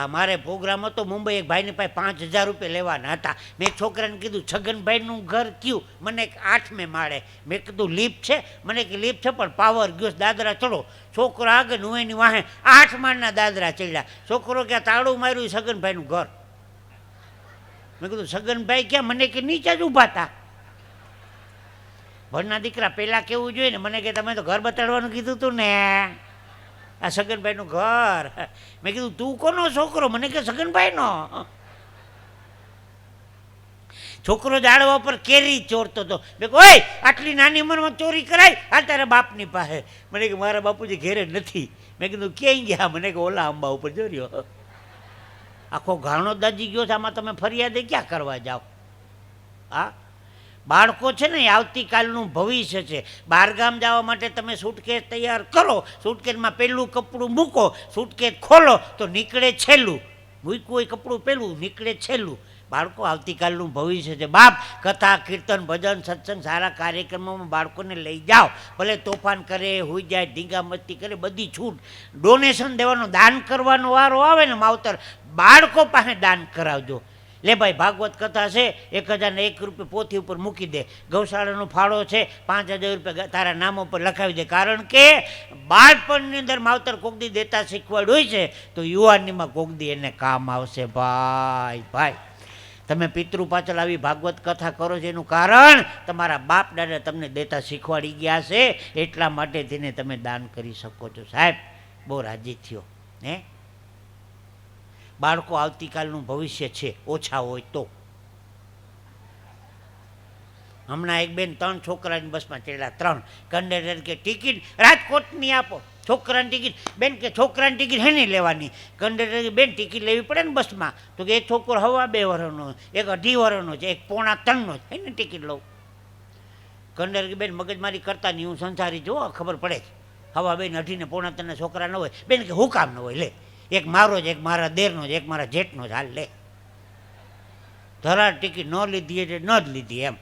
હા, મારે પ્રોગ્રામ હતો મુંબઈ, એક ભાઈની પાસે 5,000 રૂપિયા લેવાના હતા. મેં છોકરાને કીધું છગનભાઈનું ઘર કયું? મને 8મે માળે. મેં કીધું લિફ્ટ છે? મને કે લિફ્ટ છે પણ પાવર ગયો, દાદરા ચડો. છોકરો આગળ હું એની વાહે 8 માળના દાદરા ચડ્યા. છોકરો ક્યાં તાળું માર્યું છગનભાઈનું ઘર. મેં કીધું છગનભાઈ ક્યાં? મને કે નીચે જ ઊભા હતા. ભણના દીકરા પહેલાં કેવું જોઈએ ને, મને કે તમે તો ઘર બતાડવાનું કીધું હતું ને, આ છગનભાઈનું ઘર. મેં કીધું તું કોનો છોકરો? મને કે છગનભાઈનો. છોકરો ઝાડવા પર કેરી ચોરતો હતો. મેં કહ્યું ઓય આટલી નાની ઉંમરમાં ચોરી કરાય? આ તારા બાપની પાસે. મને કે મારા બાપુજી ઘેરે નથી. મેં કીધું ક્યાંય ગયા? મને કે ઓલા આંબા ઉપર જોર્યો. આખો ઘાણો દાજી ગયો છે. આમાં તમે ફરિયાદે ક્યાં કરવા જાઓ? હા, બાળકો છે ને એ આવતીકાલનું ભવિષ્ય છે. બહારગામ જવા માટે તમે સૂટકેસ તૈયાર કરો, સૂટકેસમાં પહેલું કપડું મૂકો, સૂટકેસ ખોલો તો નીકળે છેલ્લું. મૂક્યું હોય કપડું પહેલું, નીકળે છેલ્લું. બાળકો આવતીકાલનું ભવિષ્ય છે. બાપ કથા, કીર્તન, ભજન, સત્સંગ, સારા કાર્યક્રમોમાં બાળકોને લઈ જાઓ. ભલે તોફાન કરે, હોઈ જાય, ઢીંગા મસ્તી કરે, બધી છૂટ. ડોનેશન દેવાનો, દાન કરવાનો વારો આવે ને માવતર, બાળકો પાસે દાન કરાવજો. લે ભાઈ ભાગવત કથા છે, 1,001 રૂપિયા પોથી ઉપર મૂકી દે. ગૌશાળાનો ફાળો છે, 5,000 રૂપિયા તારા નામો પર લખાવી દે. કારણ કે બાળપણની અંદર માવતર કોકદી દેતા શીખવાડ્યું હોય છે તો યુવાનીમાં કોકદી એને કામ આવશે. ભાઈ ભાઈ તમે પિતૃ પાછળ આવી ભાગવત કથા કરો છો એનું કારણ તમારા બાપ દાદા તમને દેતા શીખવાડી ગયા છે, એટલા માટે તેને તમે દાન કરી શકો છો. સાહેબ બહુ રાજી થયો. હે, બાળકો આવતીકાલનું ભવિષ્ય છે, ઓછા હોય તો. હમણાં એક બેન 3 છોકરાની બસમાં ચડ્યા, 3. કંડક્ટર કે ટિકિટ રાજકોટની આપો. છોકરાની ટિકિટ, બેન કે છોકરાની ટિકિટ હે નહીં લેવાની. કંડક્ટર કે બેન ટિકિટ લેવી પડે ને બસમાં. તો કે એક છોકરો 2.5 વર્ષનો, એક 2.5 વર્ષનો છે, એક 2.5-3નો છે, એને ટિકિટ લઉં. કંડક્ટર કે બેન મગજમારી કરતા નહીં, હું સંસારી જો ખબર પડે છે. 2.5, 2.5 ને 2.5-3ના છોકરા ન હોય. બેન કે હું કામ ન હોય? લે, એક મારો છે, એક મારા દેરનો છે, એક મારા જેઠનો છે, હાલ લે. ધરાર ટિકિટ ન લીધી એટલે ન જ લીધી એમ.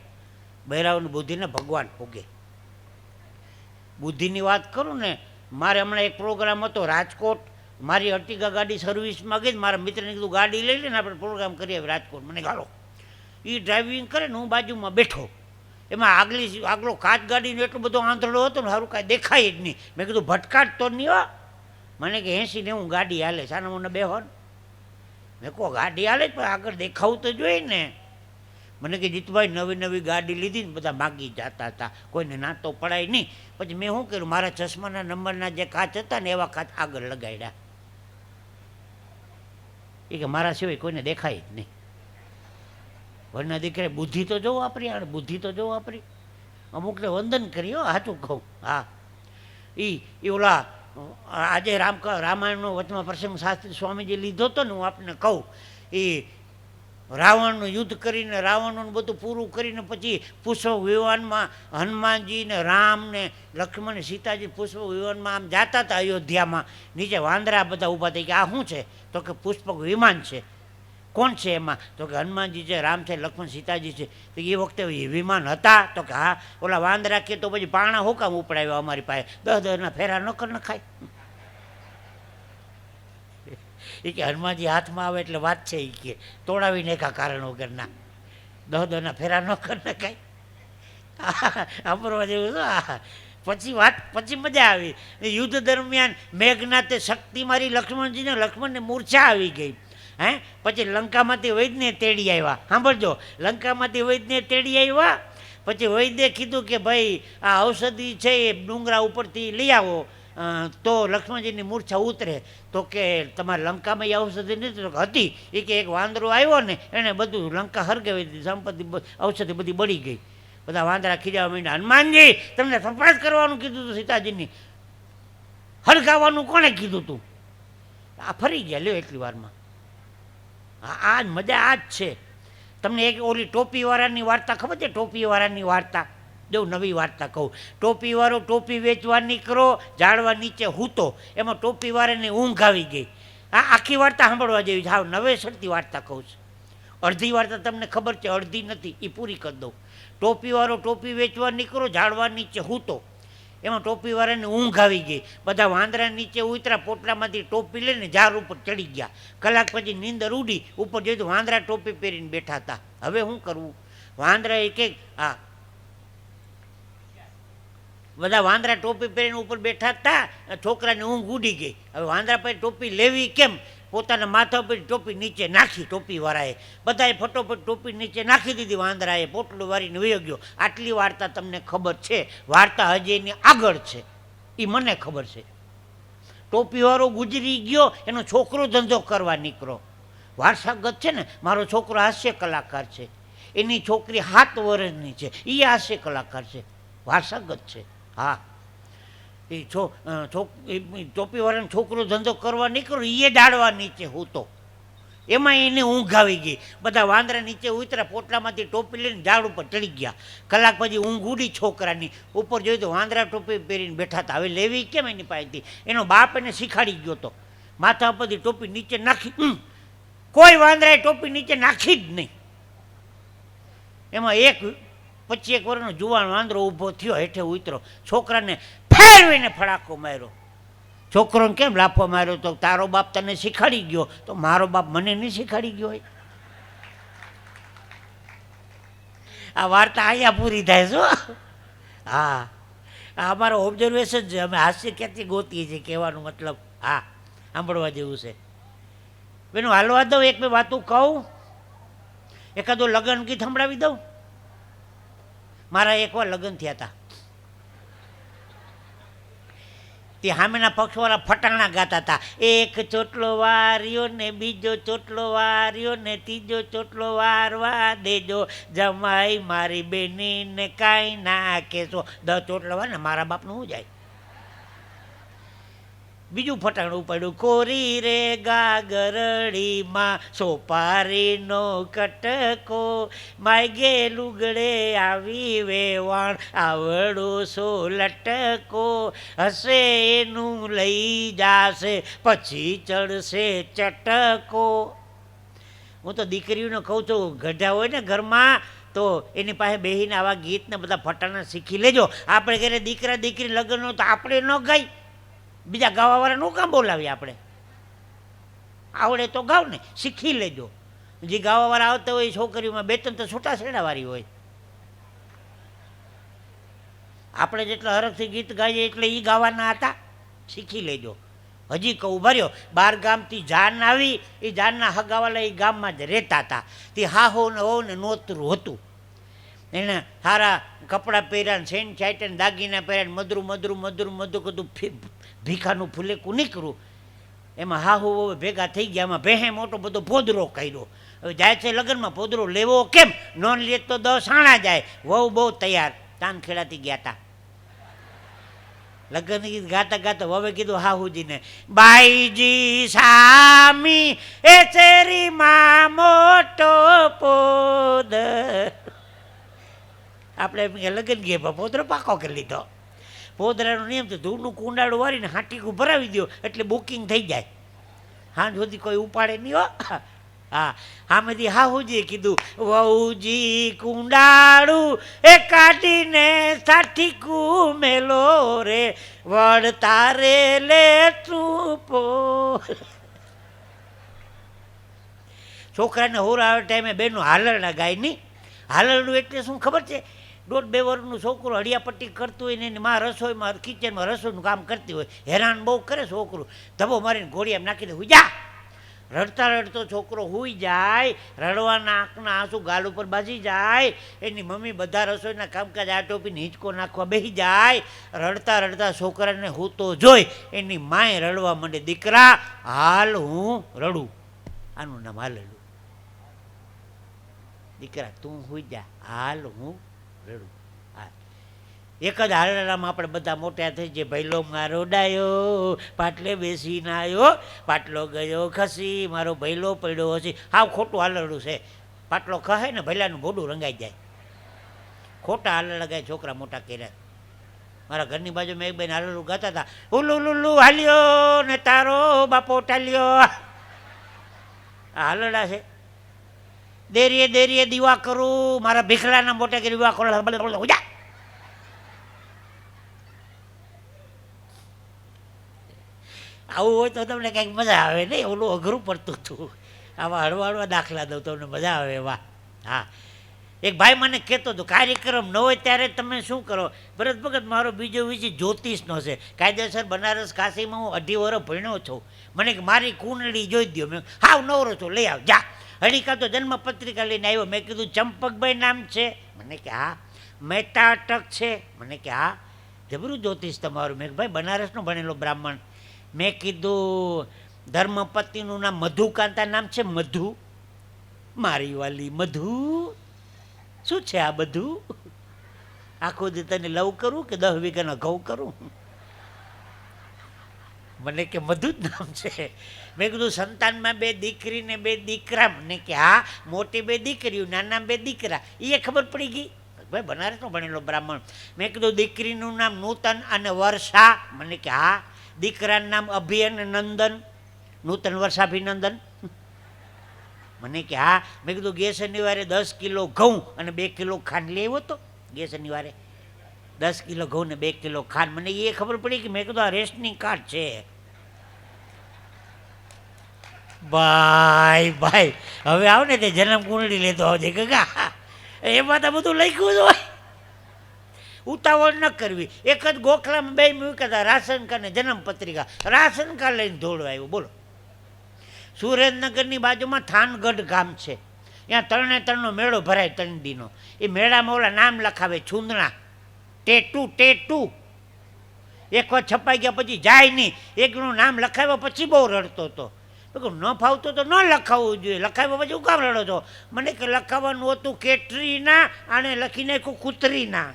બહેરાઓની બુદ્ધિને ભગવાન ભોગે. બુદ્ધિની વાત કરું ને, મારે હમણાં એક પ્રોગ્રામ હતો રાજકોટ. મારી અર્ટિગા ગાડી સર્વિસમાં ગઈ. મારા મિત્રને કીધું ગાડી લઈ લઈને આપણે પ્રોગ્રામ કરીએ રાજકોટ. મને ગાળો. એ ડ્રાઇવિંગ કરે ને, હું બાજુમાં બેઠો. એમાં આગલો કાચ ગાડીનો એટલો બધો આંધળો હતો ને, સારું કાંઈ દેખાય જ નહીં. મેં કીધું ભટકાટ તો નહીં હો. મને કે 80-90 ગાડી હાલે, સાના મને બેહો. મેં કહો ગાડી હાલે જ પણ આગળ દેખાવું તો જોઈએ ને. મને કે જીતુભાઈ નવી ગાડી લીધી ને બધા માગી જતા હતા, કોઈને ના તો પડાય નહીં. પછી મેં શું કર્યું, મારા ચશ્માના નંબરના જે કાચ હતા ને એવા કાચ આગળ લગાડ્યા. એ કે મારા સિવાય કોઈને દેખાય જ નહીં. વરના દીકરે બુદ્ધિ તો જો વાપરી, આ બુદ્ધિ તો જો વાપરી. અમુકને વંદન કરી હો, સાચું કહું. હા, એ ઓલા આજે રામાયણનો વચમાં પ્રસંગ શાસ્ત્રી સ્વામીજી લીધો હતો ને, હું આપને કહું. એ રાવણનું યુદ્ધ કરીને, રાવણનું બધું પૂરું કરીને પછી પુષ્પ વિમાનમાં હનુમાનજી ને રામ ને લક્ષ્મણ સીતાજી પુષ્પ વિમાનમાં આમ જતા હતા અયોધ્યામાં. નીચે વાંદરા બધા ઊભા થઈ ગયા, આ શું છે? તો કે પુષ્પક વિમાન છે. કોણ છે એમાં? તો કે હનુમાનજી છે, રામ છે, લક્ષ્મણ સીતાજી છે. તો એ વખતે વિમાન હતા? તો કે હા. ઓલા વાંદરા કે તો પછી પાણા હુકામ ઉપડાવ્યા અમારી પાસે, 10-10ના ફેરા ન કર નખાય. એ કે હનુમાનજી હાથમાં આવે એટલે વાત છે. એ કે તોડાવીને એકા કારણ વગરના 10-10ના ફેરા ન કર નખાય. સાંભળવા જેવું તો પછી મજા આવી. યુદ્ધ દરમિયાન મેઘનાથે શક્તિ મારી લક્ષ્મણજીને, લક્ષ્મણને મૂર્છા આવી ગઈ. હે, પછી લંકામાંથી વૈદ્યને તેડી આવ્યા. સાંભળજો, લંકામાંથી વૈદ્યને તેડી આવ્યા. પછી વૈદ્યે કીધું કે ભાઈ આ ઔષધિ છે એ ડુંગરા ઉપરથી લઈ આવો તો લક્ષ્મણજીની મૂર્છા ઉતરે. તો કે તમારે લંકામાં એ ઔષધિ નથી? હતી. એ કે એક વાંદરો આવ્યો ને એને બધું લંકા હરગાવી દીધી, સંપત્તિ ઔષધિ બધી બળી ગઈ. બધા વાંદરા ખીજાવા માંડ્યા, હનુમાનજી તમને તપાસ કરવાનું કીધું હતું સીતાજીની, હરગાવાનું કોણે કીધું તું? આ ફરી ગયા લ્યો એટલી વારમાં. આ મજા આ જ છે. તમને એક ઓલી ટોપીવાળાની વાર્તા ખબર છે? ટોપીવાળાની વાર્તા જો નવી વાર્તા કહું. ટોપીવાળો ટોપી વેચવા નીકળો, ઝાડવા નીચે હૂતો, એમાં ટોપીવાળાને ઊંઘ આવી ગઈ. આ આખી વાર્તા સાંભળવા જેવી છે. હા, નવેસરથી વાર્તા કહું છું. અડધી વાર્તા તમને ખબર છે, અડધી નથી, એ પૂરી કરી દઉં. ટોપીવાળો ટોપી વેચવા નીકળો, ઝાડવા નીચે હૂતો, એમાં ટોપીવાળાને ઊંઘ આવી ગઈ. બધા વાંદરા નીચે ઉતરા, પોટલામાંથી ટોપી લઈને ઝાડ ઉપર ચડી ગયા. કલાક પછી નીંદર ઉડી, ઉપર જોયું તો વાંદરા ટોપી પહેરીને બેઠા હતા. હવે શું કરવું? વાંદરા એક હા, બધા વાંદરા ટોપી પહેરીને ઉપર બેઠા હતા. છોકરાને ઊંઘ ઉડી ગઈ. હવે વાંદરા પાસે ટોપી લેવી કેમ? પોતાના માથા પર ટોપી નીચે નાખી. ટોપીવાળાએ બધાએ ફટોફટ ટોપી નીચે નાખી દીધી. વાંદરાએ પોટલું વારીને વયો ગયો. આટલી વાર્તા તમને ખબર છે. વાર્તા હજી એની આગળ છે, એ મને ખબર છે. ટોપીવાળો ગુજરી ગયો, એનો છોકરો ધંધો કરવા નીકળો. વારસાગત છે ને, મારો છોકરો હાસ્ય કલાકાર છે, એની છોકરી 7 વર્ષની છે, એ હાસ્ય કલાકાર છે, વારસાગત છે. હા, એ ટોપીવાળાનો છોકરો ધંધો કરવા નીકળ્યો, એ ડાળવા નીચે હૂતો, એમાં એને ઊંઘ આવી ગઈ. બધા વાંદરા નીચે ઉતર્યા, પોટલામાંથી ટોપી લઈને ઝાડ ઉપર ચડી ગયા. કલાક પછી ઊંઘ ઉડી છોકરાની. ઉપર જોયું તો વાંદરા ટોપી પહેરીને બેઠા હતા. હવે લેવી કેમ એની પાસેથી? એનો બાપ એને શીખાડી ગયો હતો. માથા ઉપરથી ટોપી નીચે નાખી. કોઈ વાંદરાએ ટોપી નીચે નાખી જ નહીં. એમાં 25 વર્ષનો જુવાન વાંદરો ઊભો થયો, હેઠે ઉતરો, છોકરાને ફેરવીને ફડાકો માર્યો. છોકરોને કેમ લાફો માર્યો? તો તારો બાપ તને શીખાડી ગયો, તો મારો બાપ મને નહીં શીખાડી ગયો હોય? આ વાર્તા અહીંયા પૂરી થાય છો. હા, આ અમારો ઓબ્ઝર્વેશન છે. અમે હાસ્ય ક્યાંથી ગોતીએ છીએ કહેવાનો મતલબ. હા, સાંભળવા જેવું છે. બેનું હાલવા દઉં, 1-2 વાતું કહું, એકાદો લગ્ન ગીત સંભળાવી દઉં. મારા એકવાર લગ્ન થયા હતા. તે સામેના પક્ષવાળા ફટાણા ગાતા હતા. એક ચોટલો વાર્યો ને બીજો ચોટલો વાર્યો ને ત્રીજો ચોટલો વારવા દેજો, જમાઈ મારી બેનીને કાંઈ ના કહેશો. 10 ચોટલો વાર ને મારા બાપનું શું જાય? બીજું ફટાણું પડ્યું. કોરી રે ગાગરડીમાં સોપારીનો કટકો, માગે લુગડે આવી વેવાણ આવડો સો લટકો, હશે એનું લઈ જાશે પછી ચડશે ચટકો. હું તો દીકરીઓને કહું છું, ગઢા હોય ને ઘરમાં તો એની પાસે બેહીને આવા ગીતને બધા ફટાણા શીખી લેજો. આપણે ઘરે દીકરા દીકરી લગ્ન હોય તો આપણે ન ગાઈ, બીજા ગાવાવાળાનું કામ બોલાવીએ? આપણે આવડે તો ગાવ ને, શીખી લેજો. જે ગાવાવાળા આવતા હોય છોકરીઓમાં 2-3 તો છૂટાછેડાવાળી હોય. આપણે જેટલા હરખથી ગીત ગાઈએ એટલે એ ગાવાના હતા, શીખી લેજો. હજી કહું ભર્યો, 12 ગામથી જાન આવી. એ જાનના હગાવાલા એ ગામમાં જ રહેતા હતા. તે હાહો ને હો ને નોતરું હતું. એને સારા કપડાં પહેર્યા, સેન છાંટ્યા, દાગીના પહેર્યા, મધરું મધરું મધરું મધું કીધું ભીખાનું ફૂલેકું નીકળું. એમાં હાહુ ભેગા થઈ ગયા. એમાં ભેહે મોટો બધો પોદરો કર્યો. હવે જાય છે લગ્નમાં, પોદરો લેવો કેમ? નોન લે તો 10 આણા જાય. વહુ બહુ તૈયાર, તાનખેડાથી ગયા હતા. લગ્ન ગીત ગાતા ગાતા હવે કીધું હાહુજીને, બાઈજી સામી એ શેરીમાં મોટો પોદ. આપણે લગ્ન ગયા, પોદરો પાકો કરી લીધો. પોદરાનો નિયમ તો ધૂળનું કુંડાળું વાળીને હાટીકું ભરાવી દો એટલે બુકિંગ થઈ જાય. હાંજ સુધી કોઈ ઉપાડે નહીં હો. હા, આમેથી હાહુજીએ કીધું, વહુજી કુંડાળું એ કાઢીને સાઠીકું મેલો રે, વડ તારે લે ચૂપો. છોકરાને હોરાવે ટાઈમે બેનું હાલરડા ગાય નહીં. હાલરડું એટલે શું ખબર છે? 1.5-2 વર્ષનું છોકરું હળિયાપટ્ટી કરતું હોય ને એની માં રસોઈમાં કિચનમાં રસોઈનું કામ કરતી હોય, હેરાન બહુ કરે છોકરું. ધબો મારીને ઘોડિયામાં નાખી દે, હુઈ જા. રડતા રડતો છોકરો હુઈ જાય, રડવાના આંખના આંસુ ગાલ ઉપર બાજી જાય. એની મમ્મી બધા રસોઈના કામકાજ આ ટોપીને હિંચકો નાખવા બેસી જાય. રડતા રડતા છોકરાને હૂતો જોઈ એની માએ રડવા માંડે, દીકરા હાલ હું રડું. આનું નામ હાલડું. દીકરા તું હુઈ જા, હાલ હું રડું. હા, એક જ હાલડામાં આપણે બધા મોટા થઈ જાય. ભૈલો મારો ડાયો પાટલે બેસીને આવ્યો, પાટલો ગયો ખસી, મારો ભૈલો પડ્યો હસી. હાવ ખોટું હાલરડું છે. પાટલો ખહે ને ભૈલાનું મોઢું રંગાઈ જાય. ખોટા હાલરડા ગાય છોકરા મોટા કર્યા. મારા ઘરની બાજુ મેં એક બેન હાલરડું ગાતા હતા, ઉલ્લુ લુલ્લુ હાલ્યો ને તારો બાપો ટાલ્યો. આ હાલરડા છે. દેરીએ દેરીએ દીવા કરું, મારા ભીખલાના મોટા કરી દીવા કરો. આવું હોય તો તમને કંઈક મજા આવે નહીં, ઓલું અઘરું પડતું હતું. આવા હળવા હળવા દાખલા દઉં તમને મજા આવે એવા. હા, એક ભાઈ મને કહેતો હતો કાર્યક્રમ ન હોય ત્યારે તમે શું કરો. ભરત ભગત મારો બીજો વિષય જ્યોતિષનો છે, કાયદેસર બનારસ કાશીમાં હું 2.5 વર્ષ ભણ્યો છું. મને કે મારી કુંડળી જોઈ દો. મેં હાવ નવરો છો, લઈ આવ જા. હડીકા તો જન્મ પત્રિકા લઈને આવ્યો. મેં કીધું ચંપકભાઈ નામ છે? મને કે હા. મહેતા અટક છે? મને કે હા. જબરું જ્યોતિષ તમારું. મેં ભાઈ બનારસનો ભણેલો બ્રાહ્મણ. મેં કીધું ધર્મપતિનું નામ મધુકાંતા નામ છે? મધુ? મારી વાલી મધુ શું છે આ બધું? આખો દી તને લવ કરું કે 10 વીઘાના ઘઉં કરું? મને કે મધુ જ નામ છે. મેં કીધું સંતાનમાં 2 દીકરી ને 2 દીકરા? મને કે હા, મોટી 2 દીકરીઓ, નાના 2 દીકરા. એ ખબર પડી ગઈ. ભાઈ બનારસનો ભણેલો બ્રાહ્મણ. મેં કીધું દીકરીનું નામ નૂતન અને વર્ષા? મને કે હા. દીકરાનું નામ અભિ અને નંદન? નૂતન વર્ષાભિનંદન? મને કે હા. મેં કીધું ગે શનિવારે 10 કિલો ઘઉં અને 2 કિલો ખાંડ લઈ આવ્યો હતો. ગે શનિવારે 10 કિલો ઘઉં ને 2 કિલો ખાંડ. મને એ ખબર પડી કે મેં કીધું આ રેશનિંગ કાર્ડ છે. ભાઈ ભાઈ હવે આવ ને તે જન્મ કુંડળી લેતો આવજે ગગા. એમાં તો બધું લખ્યું જ હોય. ઉતાવળ ન કરવી. એક જ ગોખલામાં 2 મૂક્યા હતા, રાશન કાર્ડ ને જન્મ પત્રિકા. રાશન કાર્ડ લઈને દોડવા આવ્યો. બોલો. સુરેન્દ્રનગરની બાજુમાં થાનગઢ ગામ છે. ત્યાં 3 મેળો ભરાય 3 દીનો. એ મેળામાં ઓલા નામ લખાવે છૂંદણા, ટેટુ. એક વાર છપાઈ ગયા પછી જાય નહીં. એકનું નામ લખાવ્યા પછી બહુ રડતો હતો. ન ફાવતો તો ન લખાવવું જોઈએ. લખાવ્યા પછી હું કામ રડો છો? મને કે લખાવવાનું હતું કેટરીના અને લખી નાખ્યું કૂતરીના.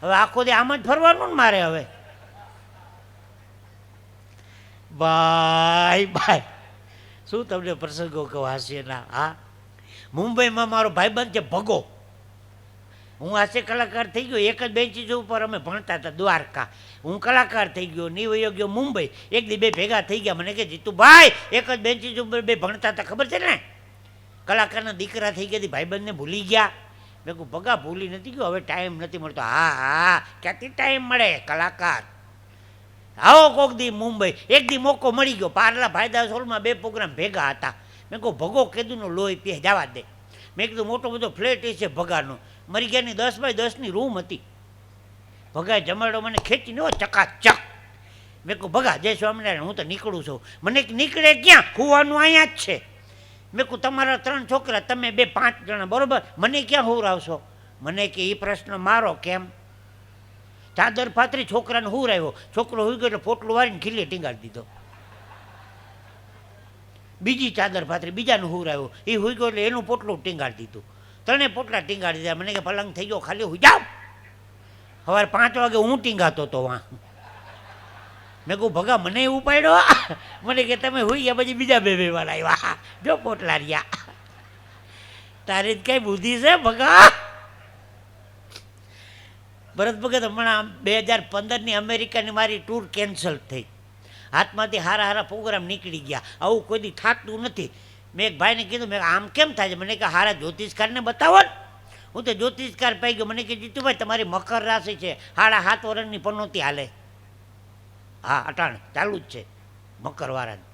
હવે આખો દે આમ જ ફરવાનું ને મારે હવે. ભાઈ શું તમને પ્રસંગો કહો હાસ્યના. હા, મુંબઈમાં મારો ભાઈબંધ છે ભગો. હું હાસ્ય કલાકાર થઈ ગયો. એક જ બેન્ચીસ ઉપર અમે ભણતા હતા દ્વારકા. હું કલાકાર થઈ ગયો, નીવયો ગયો મુંબઈ. એક દી 2 ભેગા થઈ ગયા. મને કે જીતુભાઈ એક જ બેન્ચીસ ઉપર 2 ભણતા હતા, ખબર છે ને? કલાકારના દીકરા થઈ ગયા. ભાઈબંધને ભૂલી ગયા. મેં કહું ભગા ભૂલી નથી ગયો, હવે ટાઈમ નથી મળતો. હા, ક્યાંથી ટાઈમ મળે? કલાકાર આવો કોક દી મુંબઈ. એક દી મોકો મળી ગયો. પાર્લા ફાયદા હોલમાં 2 પ્રોગ્રામ ભેગા હતા. મેં કહું ભગો કીધુંનો લોહી પીએ જવા દે. મેં કીધું મોટો બધો ફ્લેટ છે ભગાનો. મરી ગયાની 10 બાય 10ની રૂમ હતી. ભગાએ જમાડો મને ખેંચીને ચકાચક. મેં કહું ભગા જય સ્વામિનારાયણ, હું તો નીકળું છું. મને નીકળે ક્યાં? ખુવાનું અહીંયા જ છે. મેં કહું તમારા 3 છોકરા, તમે 2 5 જણા બરોબર, મને ક્યાં હુરાવશો? મને કે એ પ્રશ્ન મારો. કેમ? ચાદર પાથરી છોકરાને હુરાવ્યો. છોકરો હુઈ ગયો એટલે પોટલું વાળીને ખીલે ટીંગાડી દીધો. બીજી ચાદર પાથરી બીજાને હુરાવ્યો. એ હુઈ ગયો એટલે એનું પોટલું ટીંગાડી દીધું. 3 પોટલા ટીંગાડી દીધા. મને કે પલંગ થઈ ગયો ખાલી, હુઈ જાઓ. સવારે 5 વાગે હું ટીંગાતો હતો વાં. મેં કહું ભગા મને ઉપાડ્યો. મને કે તમે હુઈ ગયા પછી બીજા 2 વાળા આવ્યા. જો પોટલા રહ્યા. તારી જ કઈ બુદ્ધિ છે ભગા? ભરત ભગત હમણાં 2015ની અમેરિકાની મારી ટૂર કેન્સલ થઈ. હાથમાંથી હારા પ્રોગ્રામ નીકળી ગયા. આવું કોઈ દી થતું નથી. મેં એક ભાઈને કીધું, મેં આમ કેમ થાય છે? મને કે હારા જ્યોતિષકારને બતાવો ને. હું તો જ્યોતિષકાર પાઈ ગયો. મને કે જીતુભાઈ તમારી મકર રાશિ છે, 7.5 વર્ષની પનોતી હાલે. હા, અટાણે ચાલુ જ છે મકરવાળાની.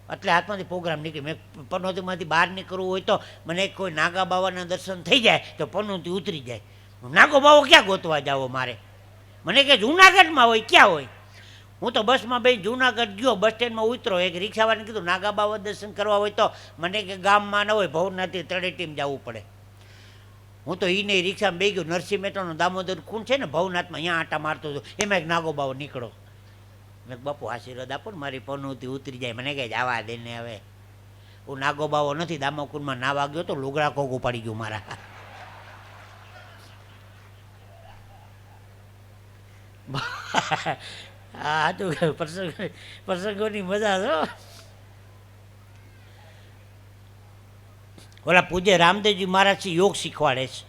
એટલે હાથમાંથી પ્રોગ્રામ નીકળી. મેં પનોતીમાંથી બહાર નીકળવું હોય તો મને કોઈ નાગા બાવાના દર્શન થઈ જાય તો પનોતી ઉતરી જાય. નાગો બાવો ક્યાં ગોતવા જાવો મારે? મને કે જુનાગઢમાં હોય. ક્યાં હોય? હું તો બસમાં બેસી જુનાગઢ ગયો. બસ સ્ટેન્ડમાં ઉતરો. એક રિક્ષાવાળાને કીધું નાગા બાવા દર્શન કરવા હોય તો મને કે ગામમાં ન હોય, ભવનાથથી તળેટીમાં જવું પડે. હું તો એને રિક્ષામાં બેસી ગયો. નરસિંહ મહેતાનો દામોદર કુંડ છે ને ભવનાથમાં, અહીંયા આટા મારતો હતો. એમાં એક નાગો બાવો નીકળો. મેં બાપુ આશીર્વાદ આપો ને, મારી પનોતી ઉતરી જાય. મને કહે જવા દે ને હવે. હું નાગો બાવો નથી. દામોકુંડમાં નાવા ગયો તો લુગડા કોક ઉપાડી ગયું મારા. હા, તો પ્રસંગોની મજા છો. ઓલા પૂજ્ય રામદેવજી મહારાજ યોગ શીખવાડે છે.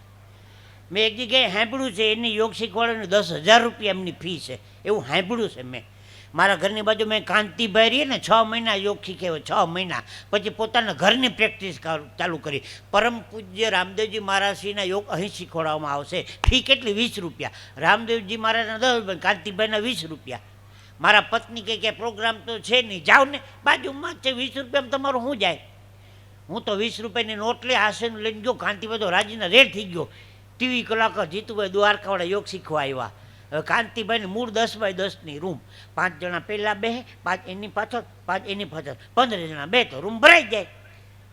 મેં એક જગ્યાએ સાંભળ્યું છે એની યોગ શીખવાડવાની 10,000 રૂપિયા એમની ફી છે. એવું સાંભળ્યું છે મેં. મારા ઘરની બાજુ મેં કાંતિભાઈ રહીએ ને 6 મહિના યોગ શીખ્યો. 6 મહિના પછી પોતાના ઘરની પ્રેક્ટિસ ચાલુ કરી. પરમ પૂજ્ય રામદેવજી મહારાજશ્રીના યોગ અહીં શીખવાડવામાં આવશે. ફી કેટલી? 20 રૂપિયા. રામદેવજી મહારાજના 10 રૂપિયા, કાંતિભાઈના 20 રૂપિયા. મારા પત્ની કે પ્રોગ્રામ તો છે નહીં, જાઓ ને બાજુમાં જ છે, 20 રૂપિયામાં તમારું શું જાય. હું તો 20 રૂપિયાની નોટ લે હાસેનું લઈને ગયો. કાંતિભાઈ તો રાજીના રેડ થઈ ગયો. ટીવી કલાકાર જીતુભાઈ દ્વારકાવાળા યોગ શીખવા આવ્યા. હવે કાંતિભાઈની મૂળ 10x10ની રૂમ, 5 જણા પહેલાં બે, 5 એની પાછળ, 5 એની પાછળ, 15 જણા બે તો રૂમ ભરાઈ જાય.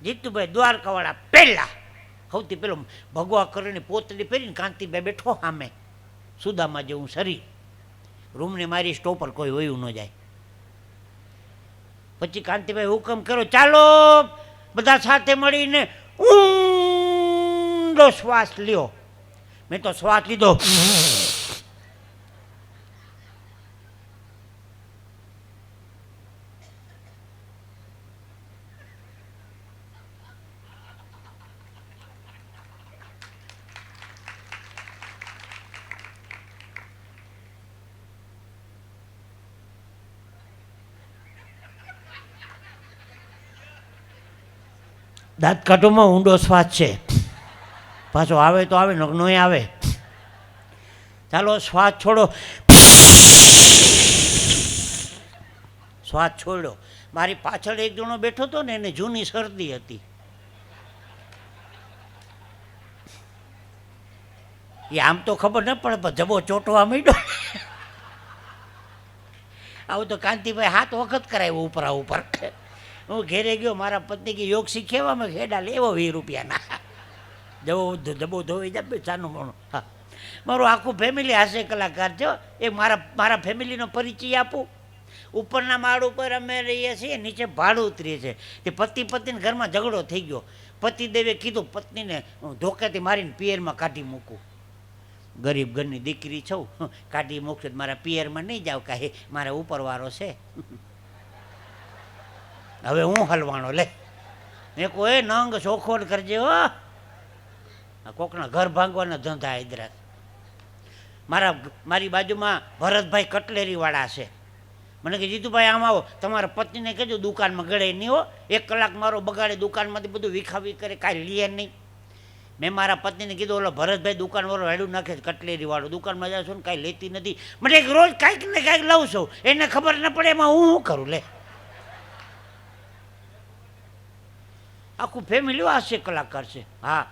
જીતુભાઈ દ્વારકાવાળા પહેલાં, સૌથી પેલો ભગવા કરીને પોતળી પહેરીને કાંતિભાઈ બેઠો સામે, સુદામા જેવું શરીર. રૂમને મારી સ્ટોપર કોઈ વયું ન જાય. પછી કાંતિભાઈ હુકમ કર્યો, ચાલો બધા સાથે મળીને ઊંડો શ્વાસ લ્યો. મેં તો શ્વાસ લીધો, દાંત કાઢોમાં ઊંડો શ્વાસ છે, પાછો આવે તો આવે, નોય આવે. ચાલો શ્વાસ છોડો, શ્વાસ છોડ્યો. મારી પાછળ એક જણો બેઠો હતો ને, એને જૂની શરદી હતી. એ આમ તો ખબર ન પડે પણ જબો ચોટવા માંડ્યો. આવું તો કાંતિભાઈ 7 વખત કરાવ્યું ઉપરા ઉપર. હું ઘેરે ગયો, મારા પત્ની કે યોગ શીખવામાં ખેડા લેવો 20 રૂપિયાના. જબો ધોઈ જાય ચાનું મોણું. હા, મારું આખું ફેમિલી હાસ્ય કલાકાર છે. એ મારા ફેમિલીનો પરિચય આપું. ઉપરના માળ ઉપર અમે રહીએ છીએ, નીચે ભાડું ઉતરીએ છીએ. તે પતિને ઘરમાં ઝઘડો થઈ ગયો. પતિદેવે કીધું પત્નીને ધોકાથી મારીને પિયરમાં કાઢી મૂકું. ગરીબ ઘરની દીકરી છું, કાઢી મૂકશે મારા પિયરમાં નહીં જાવ, કાંઈ મારા ઉપરવાળો છે. હવે હું હલવાણો લે. મેં કોઈ નંગ ચોખોટ કરજે હો, કોકના ઘર ભાંગવાના ધંધા ઇદરા. મારી બાજુમાં ભરતભાઈ કટલેરીવાળા છે. મને કે જીતુભાઈ આમ આવો, તમારા પત્નીને કહેજો દુકાનમાં ગળે નહીં હો, 1 કલાક મારો બગાડે, દુકાનમાંથી બધું વિખાવી કરે, કાંઈ લે નહીં. મેં મારા પત્નીને કીધું, ઓલો ભરતભાઈ દુકાનવાળો હેડું નાખે કટલેરીવાળો, દુકાનમાં જાઉં છું ને કાંઈ લેતી નથી. મને એક રોજ કાંઈક ને કાંઈક લઉં છું, એને ખબર ન પડે એમાં હું શું કરું લે. આખું ફેમિલી હાસ્ય કલાકાર છે. હા,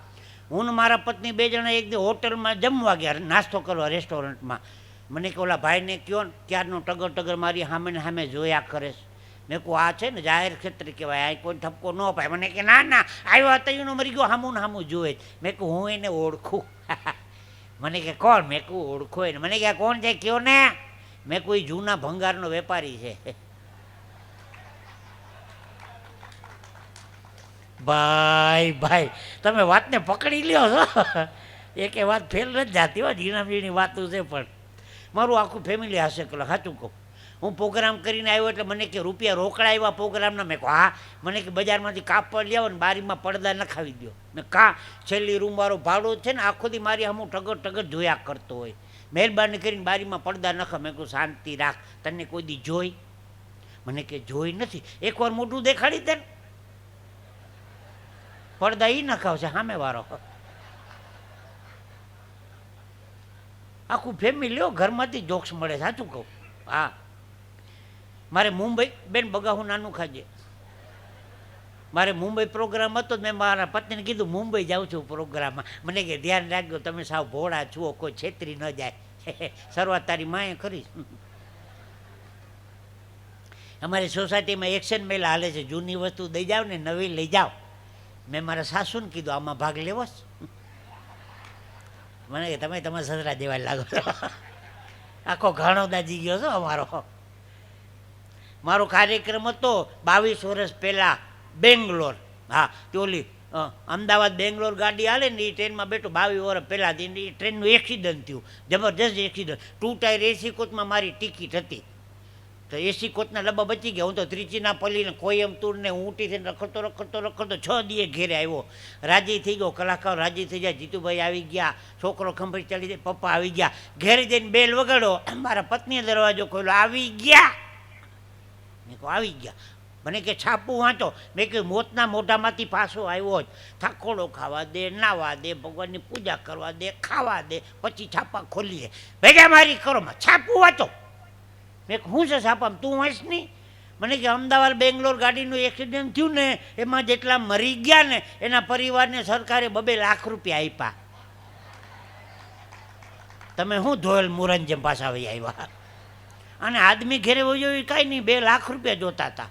હું ને મારા પત્ની 2 જણા એક દી હોટલમાં જમવા ગયા, નાસ્તો કરવા રેસ્ટોરન્ટમાં. મને કે ઓલા ભાઈને કહો ને, ક્યારનો ટગર મારી સામે ને સામે જોયા કરે છે. મેં કહું આ છે ને જાહેર ક્ષેત્ર કહેવાય, આ કોઈ ઠપકો ન પાય. મને કે ના આવ્યો હતો એનો મરી ગયો, સામું ને સામું જોવે. મેં કહું હું એને ઓળખું. મને કે કોણ? મેં કહું ઓળખો એને. મને કે કોણ છે કયો ને? મેં કોઈ જૂના ભંગારનો વેપારી છે. ભાઈ તમે વાતને પકડી લ્યો છો. એકે વાત ફેલ નથી જાતી હો, ઝીણી વાતું છે. પણ મારું આખું ફેમિલી હાસ્ય કલાક. સાચું કહું, હું પ્રોગ્રામ કરીને આવ્યો એટલે મને કે રૂપિયા રોકડા આવ્યા પ્રોગ્રામના. મેં કહું હા. મને કે બજારમાંથી કાપડ લેવો ને બારીમાં પડદા નખાવી દો. મેં કા છેલ્લી રૂમવાળો ભાડો છે ને, આખો દી મારી હમું ટગર જોયા કરતો હોય. મહેરબાની કરીને બારીમાં પડદા નખા. મેં કહું શાંતિ રાખ, તને કોઈ દી જોઈ? મને કે જોઈ નથી. એકવાર મોઢું દેખાડી દે ને, પડદા એ નખાવશે સામેવાળો. આખું ફેમિલી ઘરમાંથી જોક્સ મળે. સાચું કહું. હા, મારે મુંબઈ બેન બગાહું નાનું ખાજે. મારે મુંબઈ પ્રોગ્રામ હતો, મેં મારા પત્નીને કીધું મુંબઈ જાઉં છું પ્રોગ્રામમાં. મને કે ધ્યાન રાખજો, તમે સાવ ભોળા છો, કોઈ છેતરી ન જાય. શરૂઆત તારી માએ કરી. અમારી સોસાયટીમાં એક્શન મેલ હાલે છે, જૂની વસ્તુ દઈ જાઓ ને નવી લઈ જાઓ. મેં મારા સાસુને કીધું આમાં ભાગ લેવો છે. મને કે તમે તમારા સસરા જેવા લાગો છો. આખો ઘાણો દાજી ગયો છો અમારો. મારો કાર્યક્રમ હતો 22 વર્ષ પહેલાં બેંગ્લોર. હા, તે ઓલી અમદાવાદ બેંગ્લોર ગાડી હાલે ને એ ટ્રેનમાં બેઠો 22 વર્ષ પહેલાં. એ ટ્રેનનું એક્સિડન્ટ થયું, જબરજસ્ત એક્સિડન્ટ. 2 ટાયર એસી કોચમાં મારી ટિકિટ હતી, તો એસી કોચના ડબ્બા બચી ગયા. હું તો ત્રિચીના પલ્લીને કોયમતુરને ઊંટી થઈને રખડતો 6 દીએ ઘેરે આવ્યો. રાજી થઈ ગયો, કલાકાર રાજી થઈ જાય. જીતુભાઈ આવી ગયા, છોકરો ખંભાઈ ચાલી જાય, પપ્પા આવી ગયા. ઘેરે જઈને બેલ વગાડો, મારા પત્નીએ દરવાજો ખોલ્યો, આવી ગયા. મેં કહું આવી ગયા. મને કે છાપું વાંચો. મેં કહ્યું મોતના મોઢામાંથી પાછો આવ્યો જ, થાકોડો ખાવા દે, નાવા દે, ભગવાનની પૂજા કરવા દે, ખાવા દે, પછી છાપા ખોલીએ. ભેગા મારી કરો, છાપું વાંચો. મેં હું છે સાપામ તું વાંચ નહીં. મને કે અમદાવાદ બેંગ્લોર ગાડીનું એક્સિડન્ટ થયું ને એમાં જેટલા મરી ગયા ને એના પરિવારને સરકારે 2 લાખ રૂપિયા આપ્યા. તમે શું ધોયેલ મુરન જેમ પાછા આવી આવ્યા? અને આદમી ઘેરે હોય કાંઈ નહીં, 2 લાખ રૂપિયા જોતા હતા.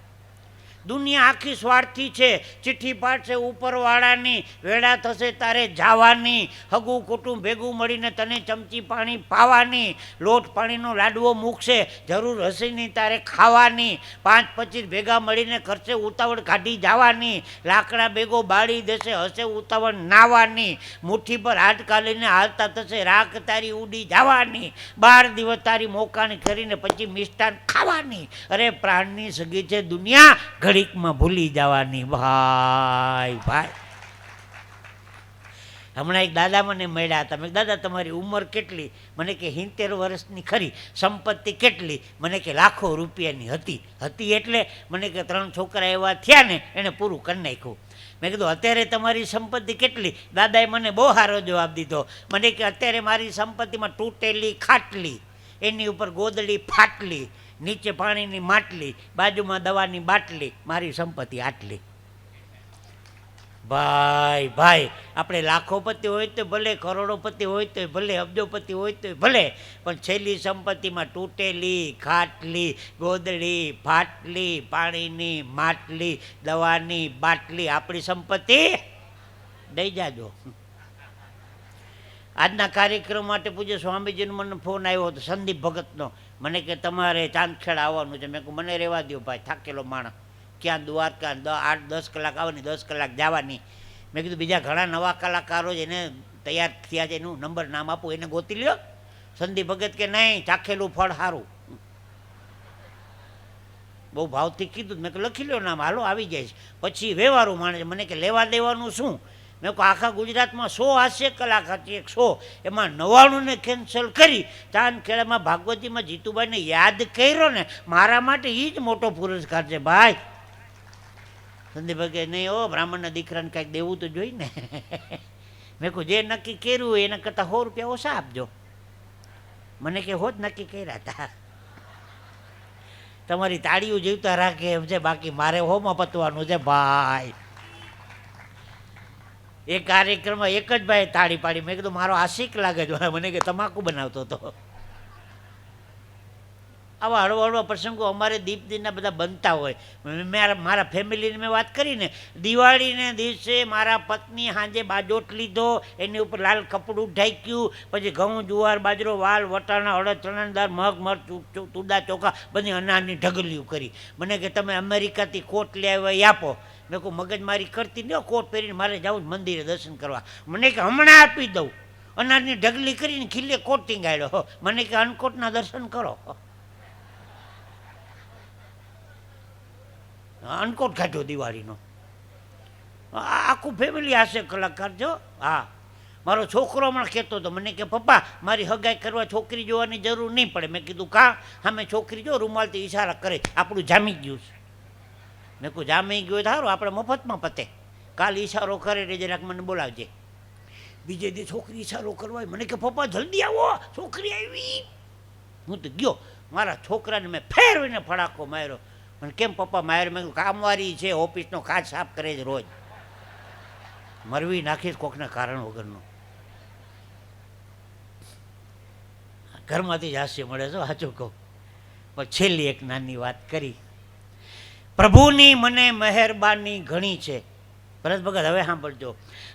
દુનિયા આખી સ્વાર્થી છે. ચિઠ્ઠી પાડશે ઉપરવાળાની, વેળા થશે તારે જવાની, હગું કુટુંબ ભેગું મળીને તને ચમચી પાણી પાવાની, લોટ પાણીનો લાડવો મૂકશે, જરૂર હશે નહીં તારે ખાવાની, 5-25 ભેગા મળીને ખર્ચે ઉતાવળ કાઢી જવાની, લાકડા ભેગો બાળી દેશે, હશે ઉતાવળ નાવાની, મુઠ્ઠી પર હાડકા લઈને હાલતા થશે, રાખ તારી ઉડી જવાની, 12 દિવસ તારી મોકાણી કરીને પછી મિષ્ટાન ખાવાની. અરે પ્રાણની સગી છે દુનિયા, ઘડીકમાં ભૂલી જવાની. ભાઈ ભાઈ, હમણાં એક દાદા મને મળ્યા હતા. મેં દાદા તમારી ઉંમર કેટલી? મને કે 70 વર્ષની ખરી. સંપત્તિ કેટલી? મને કે લાખો રૂપિયાની હતી. એટલે મને કે 3 છોકરા એવા થયા ને એને પૂરું કરી નાખ્યું. મેં કીધું અત્યારે તમારી સંપત્તિ કેટલી? દાદાએ મને બહુ સારો જવાબ દીધો. મને કે અત્યારે મારી સંપત્તિમાં તૂટેલી ખાટલી, એની ઉપર ગોદડી ફાટલી, નીચે પાણીની માટલી, બાજુમાં દવાની બાટલી, મારી સંપત્તિ આટલી. ભાઈ ભાઈ, આપણે લાખોપતિ હોય તો ભલે, કરોડોપતિ હોય તો ભલે, અબજોપતિ હોય તો ભલે, પણ છેલ્લી સંપત્તિમાં તૂટેલી ખાટલી, ગોદડી ફાટલી, પાણીની માટલી, દવાની બાટલી, આપણી સંપત્તિ દઈ જાજો. આજના કાર્યક્રમ માટે પૂજ્ય સ્વામીજીનો મને ફોન આવ્યો હતો, સંદીપ ભગતનો. મને કે તમારે ચાંદખેડા આવવાનું છે. મેં કહું મને રહેવા દો ભાઈ, થાકેલો માણસ, ક્યાં દ્વારકા 8-10 કલાક આવવાની, 10 કલાક જવાની. મેં કીધું બીજા ઘણા નવા કલાકારો છે, એને તૈયાર થયા છે, એનું નંબર નામ આપું, એને ગોતી લ્યો. સંદીપ ભગત કે નહીં, ચાખેલું ફળ સારું. બહુ ભાવથી કીધું. મેં કહું લખી લ્યો નામ, હાલો આવી જાય છે. પછી વ્યવહારું માણે. મને કે લેવા દેવાનું શું? મેં કહું આખા ગુજરાતમાં 100 હાસ્ય કલાકાર છે, 100, એમાં 99ને કેન્સલ કરી ચાંદખેડામાં ભાગવતીમાં જીતુભાઈને યાદ કર્યો ને, મારા માટે એ જ મોટો પુરસ્કાર છે ભાઈ. સંદીપ કે નહીં, ઓ બ્રાહ્મણના દીકરાને કાંઈક દેવું તો જોઈ ને. મેં કહું જે નક્કી કર્યું હોય એના કરતાં 100 રૂપિયા ઓછા આપજો. મને કે હોત નક્કી કર્યા હતા. તમારી તાળીઓ જીવતા રાખે એમ છે, બાકી મારે હોમાં પતવાનું છે ભાઈ. એ કાર્યક્રમમાં એક જ ભાઈ તાળી પાડી. મેં કીધું મારો આશિક લાગે છે. મને કે તમાકુ બનાવતો હતો. આવા હળવા હળવા પ્રસંગો અમારે દીપદીના બધા બનતા હોય. મારા ફેમિલીની મેં વાત કરીને, દિવાળીને દિવસે મારા પત્ની સાંજે બાજોટ લીધો, એની ઉપર લાલ કપડું ઢાંક્યું, પછી ઘઉં જુવાર બાજરો વાલ વટાણા અડદ ચણાની દાળ મગ મરચું તુડા ચોખા બધી અનાજની ઢગલીઓ કરી. મને કે તમે અમેરિકાથી કોટ લઈ આવ્યા આપો. મેં કહું મગજમારી કરતી નહીં, કોટ પહેરીને મારે જવું મંદિરે દર્શન કરવા. મને કે હમણાં આપી દઉં. અનાજની ઢગલી કરીને ખીલે કોટ ટીંગાડ્યો. મને કે અનકોટના દર્શન કરો. અનકોટ કાઢ્યો દિવાળીનો. આખું ફેમિલી હાસ્ય કલાકાર છો. હા, મારો છોકરો હમણાં કહેતો હતો. મને કે પપ્પા મારી હગાઈ કરવા છોકરી જોવાની જરૂર નહીં પડે. મેં કીધું કાં? સામે છોકરી જો રૂમાલથી ઈશારા કરે, આપણું જામી ગયું છે. મેં કહું જામી ગયું સારું, આપણે મફતમાં પતે. કાલ ઈશારો કરે એટલે જરાક મને બોલાવજે. બીજે દી છોકરી ઈશારો કરવા. મને કે પપ્પા જલ્દી આવો, છોકરી આવી. હું તો ગયો. મારા છોકરાને મેં ફેરવીને ફડાકો માર્યો. મને કેમ પપ્પા માર્યો? મેં કામવાળી છે, ઓફિસનો કાચ સાફ કરે જ રોજ. મરવી નાખીશ કોકના કારણ વગરનો. ઘરમાંથી જ હાસ્ય મળે છે, સાચું કહું. પણ છેલ્લી એક નાની વાત કરી. પ્રભુની મને મહેરબાની ઘણી છે. ભરત ભગત હવે સાંભળજો.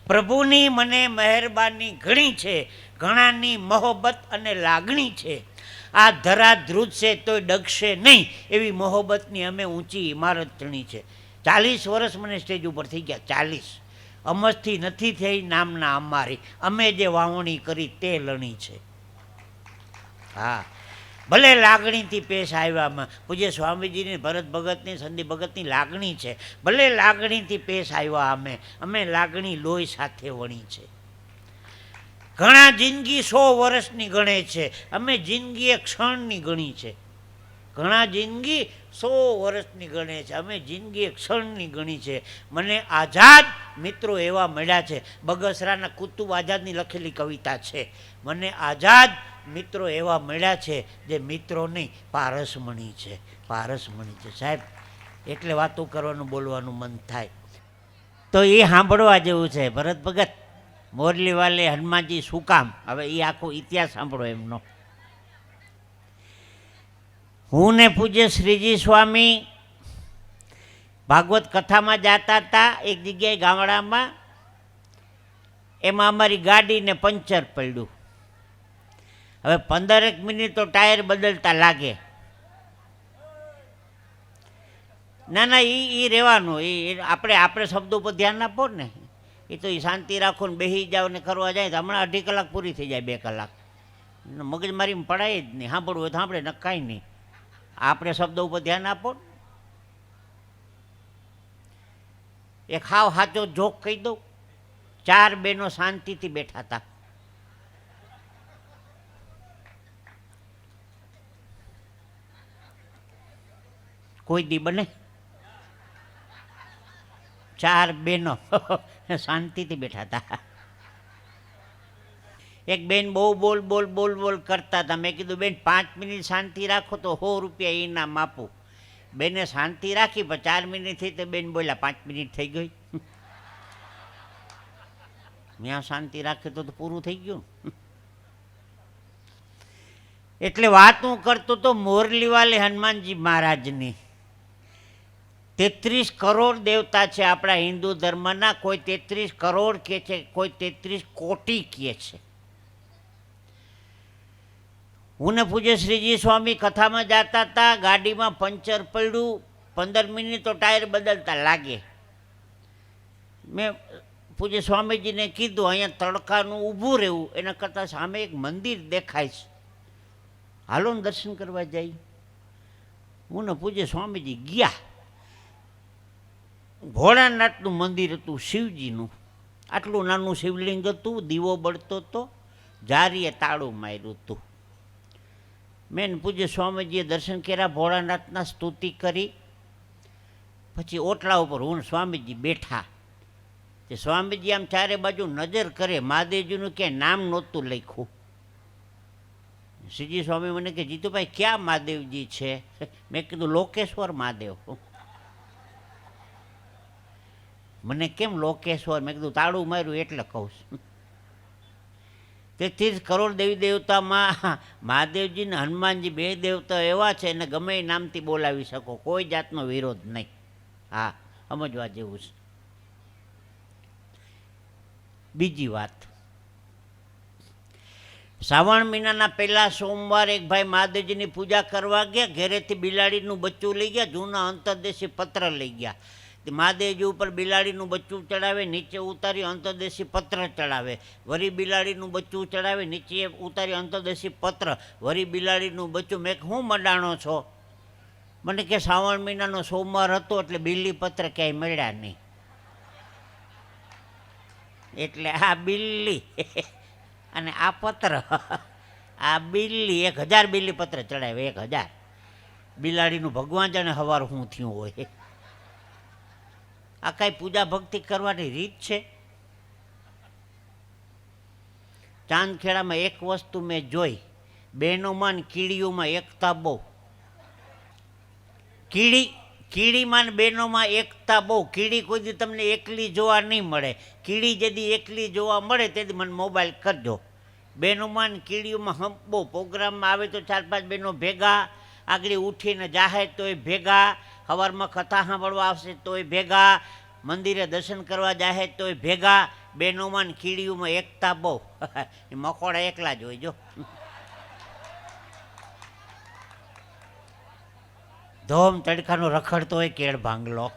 પ્રભુની મને મહેરબાની ઘણી છે, ઘણાની મોહબ્બત અને લાગણી છે. આ ધરા ધ્રુજશે તોય ડગશે નહીં, એવી મોહબ્બતની અમે ઊંચી ઇમારત ચણી છે. 40 વર્ષ મને સ્ટેજ ઉપર થઈ ગયા. 40 અમસ્થી નથી થઈ નામના અમારી, અમે જે વાવણી કરી તે લણી છે. હા, ભલે લાગણીથી પેશ આવ્યામાં પૂજ્ય સ્વામીજીની, ભરત ભગતની, સંદીપ ભગતની લાગણી છે. ભલે લાગણીથી પેશ આવ્યા અમે લાગણી લોહી સાથે વણી છે. ઘણા જિંદગી 100 વર્ષની ગણે છે, અમે જિંદગી એક ક્ષણની ગણી છે. ઘણા જિંદગી 100 વર્ષની ગણે છે, અમે જિંદગી એક ક્ષણની ગણી છે. મને આઝાદ મિત્રો એવા મળ્યા છે. બગસરાના કુતુબ આઝાદની લખેલી કવિતા છે. મને આઝાદ મિત્રો એવા મળ્યા છે જે મિત્રો નહીં પારસમણી છે, પારસમણી છે સાહેબ. એટલે વાતો કરવાનું બોલવાનું મન થાય. તો એ સાંભળવા જેવું છે. ભરત ભગત મોરલી વાલે હનુમાનજી શું કામ, હવે એ આખો ઇતિહાસ સાંભળો એમનો. હું ને પૂજ્ય શ્રીજી સ્વામી ભાગવત કથામાં જતા હતા એક જગ્યાએ ગામડામાં. એમાં અમારી ગાડીને પંચર પડ્યું. હવે 15 મિનિટ તો ટાયર બદલતા લાગે. ના ના એ રહેવાનું, એ આપણે શબ્દો પર ધ્યાન આપો ને. એ તો એ શાંતિ રાખો ને બેસી જાઓ ને કરવા જાય તો હમણાં 2.5 કલાક પૂરી થઈ જાય, 2 કલાક મગજમારીમાં પડાય જ નહીં. સાંભળવું હોય તો સાંભળે ન કાંઈ નહીં. આપણે શબ્દો ઉપર ધ્યાન આપો. એક હાવ સાચો જોક કહી દઉં. 4 બહેનો શાંતિથી બેઠા હતા. કોઈ દી બને? 4 બહેનો શાંતિથી બેઠા હતા. એક બેન બહુ બોલ બોલ બોલ બોલ કરતા હતા. મેં કીધું બેન 5 મિનિટ શાંતિ રાખો તો 100 રૂપિયા ઇનામ આપું. બેને શાંતિ રાખી પણ 4 મિનિટ થઈ તો બેન બોલ્યા 5 મિનિટ થઈ ગઈ. ત્યાં શાંતિ રાખે તો પૂરું થઈ ગયું. એટલે વાત હું કરતો તો મોરલીવાલે હનુમાનજી મહારાજની. 33 કરોડ દેવતા છે આપણા હિન્દુ ધર્મના. કોઈ 33 કરોડ કહે છે, કોઈ 33 કોટી કહે છે. હું ને પૂજ્ય શ્રીજી સ્વામી કથામાં જતા હતા. ગાડીમાં પંચર પડ્યું. 15 મિનિટ તો ટાયર બદલતા લાગે. મેં પૂજ્ય સ્વામીજીને કીધું અહીંયા તડકાનું ઊભું રહેવું એના કરતાં સામે એક મંદિર દેખાય છે, હાલો ને દર્શન કરવા જાય. હું ને પૂજ્ય સ્વામીજી ગયા. ભોળાનાથનું મંદિર હતું, શિવજીનું. આટલું નાનું શિવલિંગ હતું, દીવો બળતો હતો, જારીએ તાળું માર્યું હતું. મેં પૂજ્ય સ્વામીજીએ દર્શન કર્યા, ભોળાનાથના સ્તુતિ કરી. પછી ઓટલા ઉપર હું સ્વામીજી બેઠા. તે સ્વામીજી આમ ચારે બાજુ નજર કરે, મહાદેવજીનું ક્યાંય નામ નહોતું લખ્યું. શ્રીજી સ્વામી મને કે જીતુભાઈ ક્યાં મહાદેવજી છે? મેં કીધું લોકેશ્વર મહાદેવ. મને કેમ લોકેશ્વર? મેં કીધું તાળું માર્યું એટલે કહું છું. 33 કરોડ દેવી દેવતામાં મહાદેવજી ને હનુમાનજી 2 દેવતા એવા છે એને ગમે એ નામથી બોલાવી શકો, કોઈ જાતનો વિરોધ નહીં. હા, સમજવા જેવું છે. બીજી વાત, શ્રાવણ મહિનાના પહેલા સોમવાર એક ભાઈ મહાદેવજીની પૂજા કરવા ગયા. ઘરેથી બિલાડીનું બચ્ચું લઈ ગયા, જૂના અંતરદેશી પત્ર લઈ ગયા. મહાદેવજી ઉપર બિલાડીનું બચ્ચું ચડાવે, નીચે ઉતારી અંતરદેશી પત્ર ચડાવે. વરી બિલાડીનું બચ્ચું ચડાવે, નીચે ઉતારી અંતરદેશી પત્ર, વરી બિલાડીનું બચ્ચું. મેં હું મંડાણો છો? મને કે શ્રાવણ મહિનાનો સોમવાર હતો એટલે બિલ્લી પત્ર ક્યાંય મળ્યા નહીં. એટલે આ બિલ્લી અને આ પત્ર, આ બિલ્લી 1000 બિલ્લી પત્ર ચડાવે. 1000 બિલાડીનું ભગવાન જાણે હવાર શું થયું હોય. આ કાંઈ પૂજા ભક્તિ કરવાની રીત છે? ચાંદખેડામાં એક વસ્તુ મેં જોઈ, બહેનોમાં કીડીઓમાં એકતા બહુ. કીડીમાં બહેનોમાં એકતા બહુ. કીડી કોઈ દી તમને એકલી જોવા નહીં મળે. કીડી જેદી એકલી જોવા મળે તેથી મને મોબાઈલ કરજો. બહેનોમાં કીડીઓમાં બહુ. પ્રોગ્રામમાં આવે તો 4-5 બહેનો ભેગા, આગળ ઉઠીને જાહે તોય ભેગા, સવારમાં કથા સાંભળવા આવશે તોય ભેગા, મંદિરે દર્શન કરવા જાહે તોય ભેગા. બહેનોમાં કીડીઓમાં એકતા બહુ. મકોડા એકલા જ હોય જો. ધોમ તડકાનો રખડતો હોય કેળ ભાંગલો.